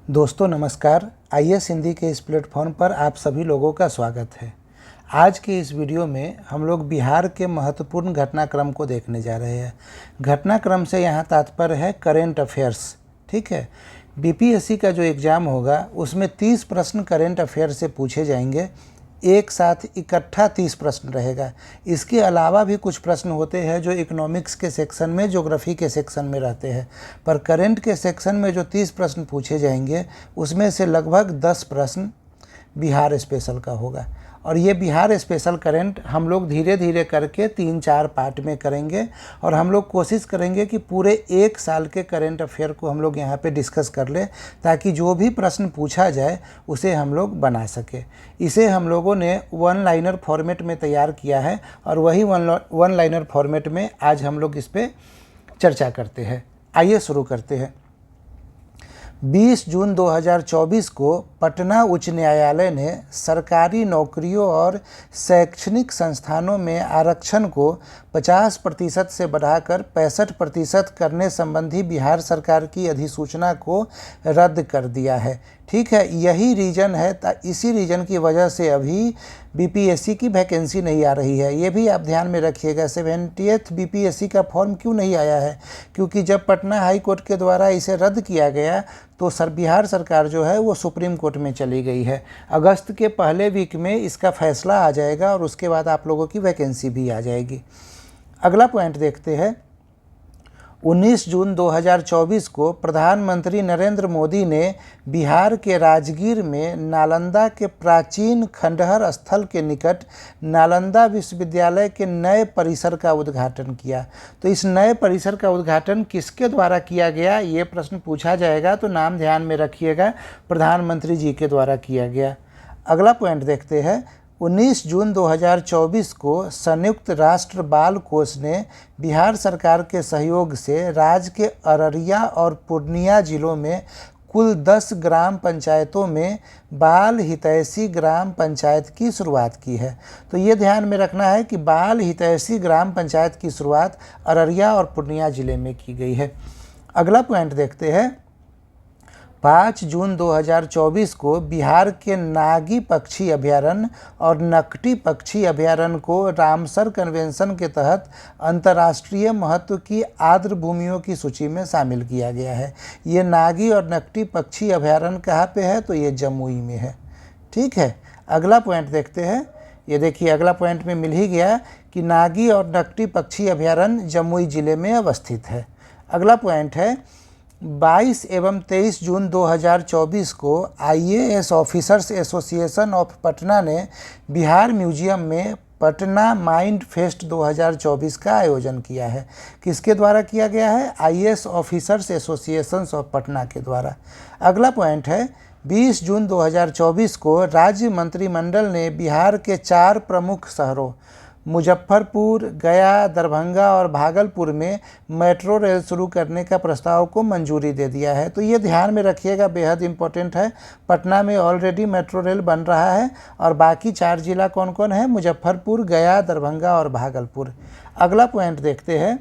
दोस्तों नमस्कार। आईएएस हिंदी के इस प्लेटफॉर्म पर आप सभी लोगों का स्वागत है। आज के इस वीडियो में हम लोग बिहार के महत्वपूर्ण घटनाक्रम को देखने जा रहे हैं। घटनाक्रम से यहाँ तात्पर्य है करेंट अफेयर्स। ठीक है, बीपीएससी का जो एग्ज़ाम होगा उसमें 30 प्रश्न करेंट अफेयर से पूछे जाएंगे। एक साथ इकट्ठा 30 प्रश्न रहेगा। इसके अलावा भी कुछ प्रश्न होते हैं जो इकोनॉमिक्स के सेक्शन में, ज्योग्राफी के सेक्शन में रहते हैं, पर करंट के सेक्शन में जो 30 प्रश्न पूछे जाएंगे उसमें से लगभग 10 प्रश्न बिहार स्पेशल का होगा। और ये बिहार स्पेशल करंट हम लोग धीरे धीरे करके 3-4 पार्ट में करेंगे और हम लोग कोशिश करेंगे कि पूरे एक साल के करंट अफेयर को हम लोग यहाँ पे डिस्कस कर लें, ताकि जो भी प्रश्न पूछा जाए उसे हम लोग बना सके। इसे हम लोगों ने वन लाइनर फॉर्मेट में तैयार किया है और वही वन लाइनर फॉर्मेट में आज हम लोग इस पर चर्चा करते हैं। आइए शुरू करते हैं। 20 जून 2024 को पटना उच्च न्यायालय ने सरकारी नौकरियों और शैक्षणिक संस्थानों में आरक्षण को 50% से बढ़ाकर 65% करने संबंधी बिहार सरकार की अधिसूचना को रद्द कर दिया है। ठीक है, यही रीज़न है, इसी रीज़न की वजह से अभी बीपीएससी की वैकेंसी नहीं आ रही है। ये भी आप ध्यान में रखिएगा। 70th बीपीएससी का फॉर्म क्यों नहीं आया है? क्योंकि जब पटना हाई कोर्ट के द्वारा इसे रद्द किया गया तो बिहार सरकार जो है वो सुप्रीम कोर्ट में चली गई है। अगस्त के पहले वीक में इसका फैसला आ जाएगा और उसके बाद आप लोगों की वैकेंसी भी आ जाएगी। अगला पॉइंट देखते हैं। 19 जून 2024 को प्रधानमंत्री नरेंद्र मोदी ने बिहार के राजगीर में नालंदा के प्राचीन खंडहर स्थल के निकट नालंदा विश्वविद्यालय के नए परिसर का उद्घाटन किया। तो इस नए परिसर का उद्घाटन किसके द्वारा किया गया, ये प्रश्न पूछा जाएगा, तो नाम ध्यान में रखिएगा, प्रधानमंत्री जी के द्वारा किया गया। अगला पॉइंट देखते हैं। 19 जून 2024 को संयुक्त राष्ट्र बाल कोष ने बिहार सरकार के सहयोग से राज्य के अररिया और पूर्णिया जिलों में कुल 10 ग्राम पंचायतों में बाल हितैषी ग्राम पंचायत की शुरुआत की है। तो ये ध्यान में रखना है कि बाल हितैषी ग्राम पंचायत की शुरुआत अररिया और पूर्णिया जिले में की गई है। अगला पॉइंट देखते हैं। 5 जून 2024 को बिहार के नागी पक्षी अभयारण्य और नकटी पक्षी अभयारण्य को रामसर कन्वेंशन के तहत अंतर्राष्ट्रीय महत्व की आर्द्र भूमियों की सूची में शामिल किया गया है। ये नागी और नकटी पक्षी अभयारण्य कहाँ पे है? तो ये जमुई में है। ठीक है, अगला पॉइंट देखते हैं। ये देखिए, अगला पॉइंट में मिल ही गया कि नागी और नकटी पक्षी अभयारण्य जमुई जिले में अवस्थित है। अगला पॉइंट है 22 एवं 23 जून 2024 को IAS officers association of Patna ने बिहार म्यूजियम में पटना माइंड फेस्ट 2024 का आयोजन किया है। किसके द्वारा किया गया है? IAS officers association of Patna के द्वारा। अगला पॉइंट है 20 जून 2024 को राज्य मंत्रिमंडल ने बिहार के 4 प्रमुख शहरों मुजफ्फरपुर, गया, दरभंगा और भागलपुर में मेट्रो रेल शुरू करने का प्रस्ताव को मंजूरी दे दिया है। तो ये ध्यान में रखिएगा, बेहद इंपॉर्टेंट है। पटना में ऑलरेडी मेट्रो रेल बन रहा है और बाकी 4 जिला कौन कौन है? मुजफ्फरपुर, गया, दरभंगा और भागलपुर। अगला पॉइंट देखते हैं।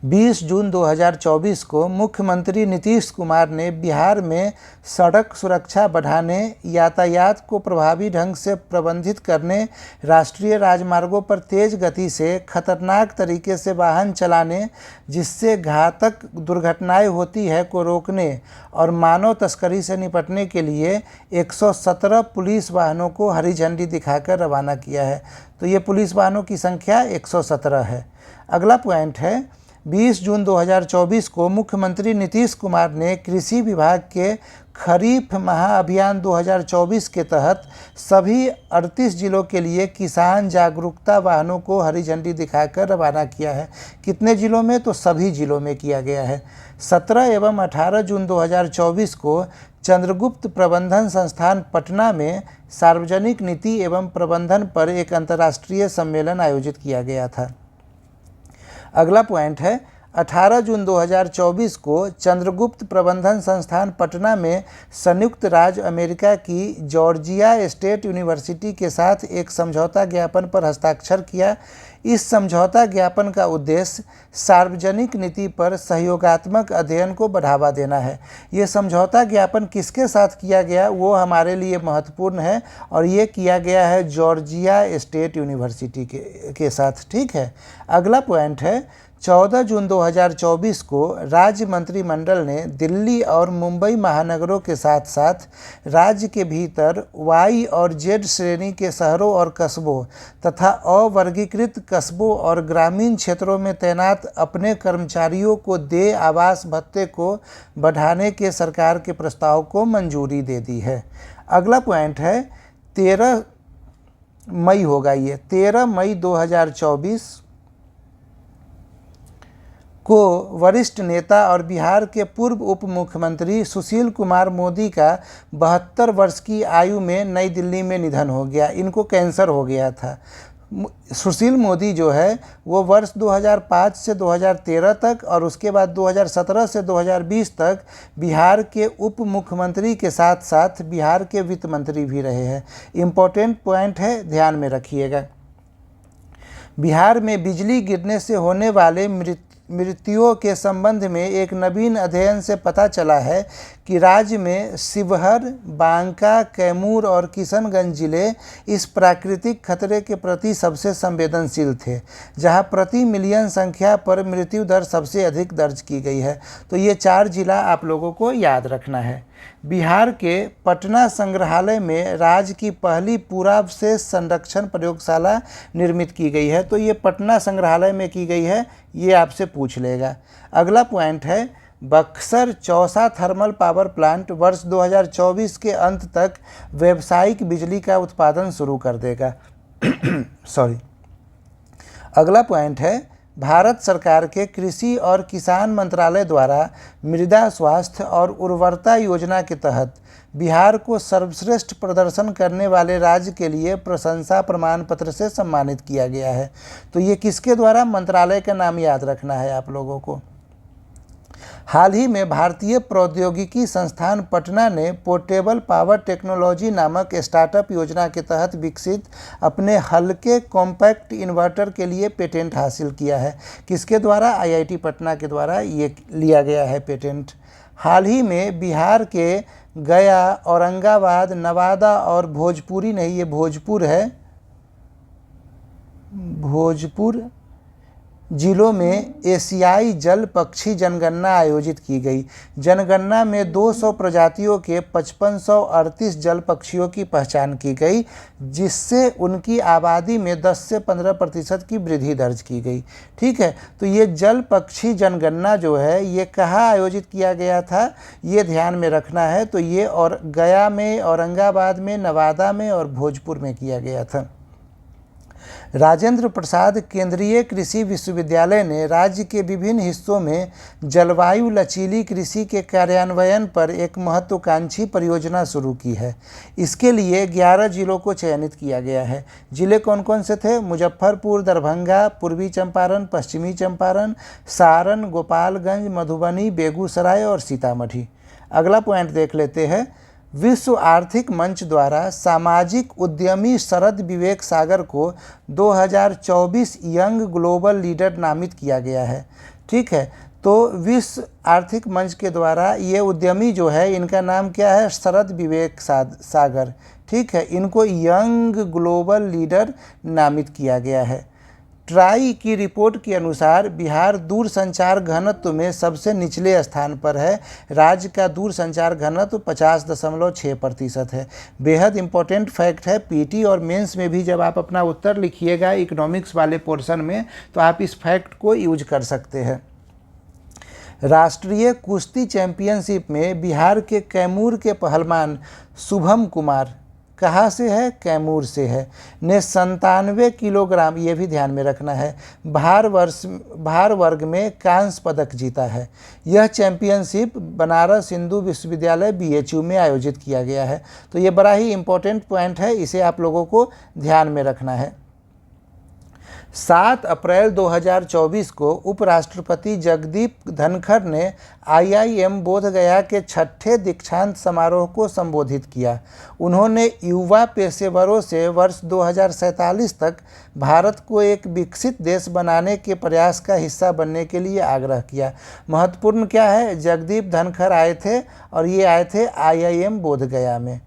20 जून 2024 को मुख्यमंत्री नीतीश कुमार ने बिहार में सड़क सुरक्षा बढ़ाने, यातायात को प्रभावी ढंग से प्रबंधित करने, राष्ट्रीय राजमार्गों पर तेज़ गति से खतरनाक तरीके से वाहन चलाने जिससे घातक दुर्घटनाएं होती है को रोकने और मानव तस्करी से निपटने के लिए 117 पुलिस वाहनों को हरी झंडी दिखाकर रवाना किया है। तो ये पुलिस वाहनों की संख्या 117 है। अगला पॉइंट है 20 जून 2024 को मुख्यमंत्री नीतीश कुमार ने कृषि विभाग के खरीफ महाअभियान 2024 के तहत सभी 38 जिलों के लिए किसान जागरूकता वाहनों को हरी झंडी दिखाकर रवाना किया है। कितने जिलों में? तो सभी जिलों में किया गया है। 17 एवं 18 जून 2024 को चंद्रगुप्त प्रबंधन संस्थान पटना में सार्वजनिक नीति एवं प्रबंधन पर एक अंतर्राष्ट्रीय सम्मेलन आयोजित किया गया था। अगला पॉइंट है 18 जून 2024 को चंद्रगुप्त प्रबंधन संस्थान पटना में संयुक्त राज्य अमेरिका की जॉर्जिया स्टेट यूनिवर्सिटी के साथ एक समझौता ज्ञापन पर हस्ताक्षर किया। इस समझौता ज्ञापन का उद्देश्य सार्वजनिक नीति पर सहयोगात्मक अध्ययन को बढ़ावा देना है। ये समझौता ज्ञापन किसके साथ किया गया वो हमारे लिए महत्वपूर्ण है, और ये किया गया है जॉर्जिया स्टेट यूनिवर्सिटी के साथ। ठीक है, अगला पॉइंट है 14 जून 2024 को राज्य मंत्रिमंडल ने दिल्ली और मुंबई महानगरों के साथ साथ राज्य के भीतर वाई और जेड श्रेणी के शहरों और कस्बों तथा अवर्गीकृत कस्बों और ग्रामीण क्षेत्रों में तैनात अपने कर्मचारियों को देय आवास भत्ते को बढ़ाने के सरकार के प्रस्ताव को मंजूरी दे दी है। अगला पॉइंट है 13 मई होगा, ये 13 मई 2024 को वरिष्ठ नेता और बिहार के पूर्व उप मुख्यमंत्री सुशील कुमार मोदी का 72 वर्ष की आयु में नई दिल्ली में निधन हो गया। इनको कैंसर हो गया था। सुशील मोदी जो है वो वर्ष 2005 से 2013 तक और उसके बाद 2017 से 2020 तक बिहार के उप मुख्यमंत्री के साथ साथ बिहार के वित्त मंत्री भी रहे हैं। इम्पोर्टेंट पॉइंट है, ध्यान में रखिएगा। बिहार में बिजली गिरने से होने वाले मृत्युओं के संबंध में एक नवीन अध्ययन से पता चला है कि राज्य में शिवहर, बांका, कैमूर और किशनगंज जिले इस प्राकृतिक खतरे के प्रति सबसे संवेदनशील थे, जहां प्रति मिलियन संख्या पर मृत्यु दर सबसे अधिक दर्ज की गई है। तो ये 4 जिला आप लोगों को याद रखना है। बिहार के पटना संग्रहालय में राज्य की पहली पुरावशेष संरक्षण प्रयोगशाला निर्मित की गई है। तो ये पटना संग्रहालय में की गई है, ये आपसे पूछ लेगा। अगला पॉइंट है Buxar Chausa thermal power plant वर्ष 2024 के अंत तक व्यावसायिक बिजली का उत्पादन शुरू कर देगा। सॉरी। अगला पॉइंट है भारत सरकार के कृषि और किसान मंत्रालय द्वारा मृदा स्वास्थ्य और उर्वरता योजना के तहत बिहार को सर्वश्रेष्ठ प्रदर्शन करने वाले राज्य के लिए प्रशंसा प्रमाण पत्र से सम्मानित किया गया है। तो ये किसके द्वारा, मंत्रालय का नाम याद रखना है आप लोगों को। हाल ही में भारतीय प्रौद्योगिकी संस्थान पटना ने पोर्टेबल पावर टेक्नोलॉजी नामक स्टार्टअप योजना के तहत विकसित अपने हल्के कॉम्पैक्ट इन्वर्टर के लिए पेटेंट हासिल किया है। किसके द्वारा, आईआईटी पटना के द्वारा ये लिया गया है पेटेंट। हाल ही में बिहार के गया, औरंगाबाद, नवादा और भोजपुरी नहीं, ये भोजपुर है, भोजपुर जिलों में एशियाई जल पक्षी जनगणना आयोजित की गई। जनगणना में 200 प्रजातियों के 5538 जल पक्षियों की पहचान की गई, जिससे उनकी आबादी में 10 से 15% की वृद्धि दर्ज की गई। ठीक है, तो ये जल पक्षी जनगणना जो है ये कहाँ आयोजित किया गया था, ये ध्यान में रखना है। तो ये और गया में, औरंगाबाद में, नवादा में और भोजपुर में किया गया था। राजेंद्र प्रसाद केंद्रीय कृषि विश्वविद्यालय ने राज्य के विभिन्न हिस्सों में जलवायु लचीली कृषि के कार्यान्वयन पर एक महत्वाकांक्षी परियोजना शुरू की है। इसके लिए 11 जिलों को चयनित किया गया है। जिले कौन कौन से थे, मुजफ्फरपुर, दरभंगा, पूर्वी चंपारण, पश्चिमी चंपारण, सारण, गोपालगंज, मधुबनी, बेगूसराय और सीतामढ़ी। अगला पॉइंट देख लेते हैं। विश्व आर्थिक मंच द्वारा सामाजिक उद्यमी शरद विवेक सागर को 2024 यंग ग्लोबल लीडर नामित किया गया है। ठीक है, तो विश्व आर्थिक मंच के द्वारा ये उद्यमी जो है इनका नाम क्या है, शरद विवेक सागर। ठीक है, इनको यंग ग्लोबल लीडर नामित किया गया है। ट्राई की रिपोर्ट के अनुसार बिहार दूरसंचार घनत्व में सबसे निचले स्थान पर है। राज्य का दूरसंचार घनत्व 50.6% है। बेहद इंपॉर्टेंट फैक्ट है। पीटी और मेंस में भी जब आप अपना उत्तर लिखिएगा इकोनॉमिक्स वाले पोर्शन में, तो आप इस फैक्ट को यूज कर सकते हैं। राष्ट्रीय कुश्ती चैंपियनशिप में बिहार के कैमूर के पहलवान शुभम कुमार, कहाँ से है, कैमूर से है, ने 97 किलोग्राम, ये भी ध्यान में रखना है, भार वर्ग में कांस्य पदक जीता है। यह चैंपियनशिप बनारस हिंदू विश्वविद्यालय BHU में आयोजित किया गया है। तो ये बड़ा ही इम्पोर्टेंट पॉइंट है, इसे आप लोगों को ध्यान में रखना है। 7 अप्रैल 2024 को उपराष्ट्रपति जगदीप धनखड़ ने IIM बोधगया के 6ठे दीक्षांत समारोह को संबोधित किया। उन्होंने युवा पेशेवरों से वर्ष 2047 तक भारत को एक विकसित देश बनाने के प्रयास का हिस्सा बनने के लिए आग्रह किया। महत्वपूर्ण क्या है, जगदीप धनखड़ आए थे और ये आए थे IIM बोधगया में।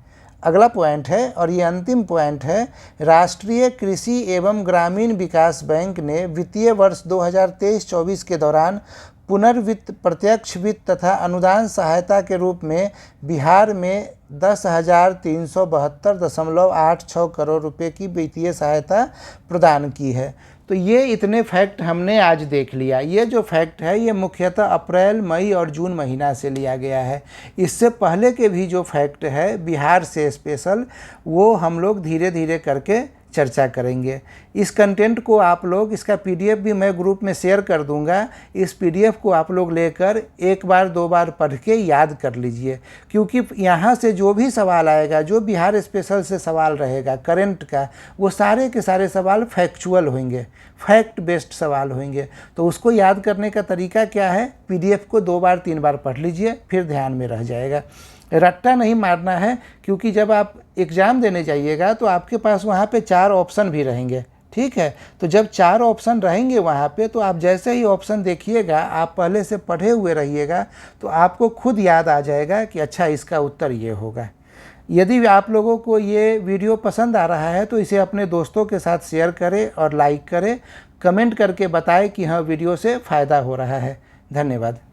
अगला पॉइंट है और ये अंतिम पॉइंट है, राष्ट्रीय कृषि एवं ग्रामीण विकास बैंक ने वित्तीय वर्ष 2023-24 के दौरान पुनर्वित्त, प्रत्यक्ष वित्त तथा अनुदान सहायता के रूप में बिहार में 10,372.86 करोड़ रुपए की वित्तीय सहायता प्रदान की है। तो ये इतने फैक्ट हमने आज देख लिया। ये जो फैक्ट है ये मुख्यतः अप्रैल, मई और जून महीना से लिया गया है। इससे पहले के भी जो फैक्ट है बिहार से स्पेशल, वो हम लोग धीरे धीरे करके चर्चा करेंगे। इस कंटेंट को आप लोग, इसका PDF भी मैं ग्रुप में शेयर कर दूंगा। इस PDF को आप लोग लेकर एक बार दो बार पढ़ के याद कर लीजिए, क्योंकि यहाँ से जो भी सवाल आएगा, जो बिहार स्पेशल से सवाल रहेगा करंट का, वो सारे के सारे सवाल फैक्चुअल होंगे, फैक्ट बेस्ड सवाल होंगे। तो उसको याद करने का तरीका क्या है, PDF को 2 बार 3 बार पढ़ लीजिए, फिर ध्यान में रह जाएगा। रट्टा नहीं मारना है, क्योंकि जब आप एग्ज़ाम देने जाइएगा तो आपके पास वहाँ पे 4 ऑप्शन भी रहेंगे, ठीक है। तो जब 4 ऑप्शन रहेंगे वहाँ पे, तो आप जैसे ही ऑप्शन देखिएगा, आप पहले से पढ़े हुए रहिएगा, तो आपको खुद याद आ जाएगा कि अच्छा इसका उत्तर ये होगा। यदि आप लोगों को ये वीडियो पसंद आ रहा है तो इसे अपने दोस्तों के साथ शेयर करें और लाइक करें, कमेंट करके बताएं कि हाँ वीडियो से फ़ायदा हो रहा है। धन्यवाद।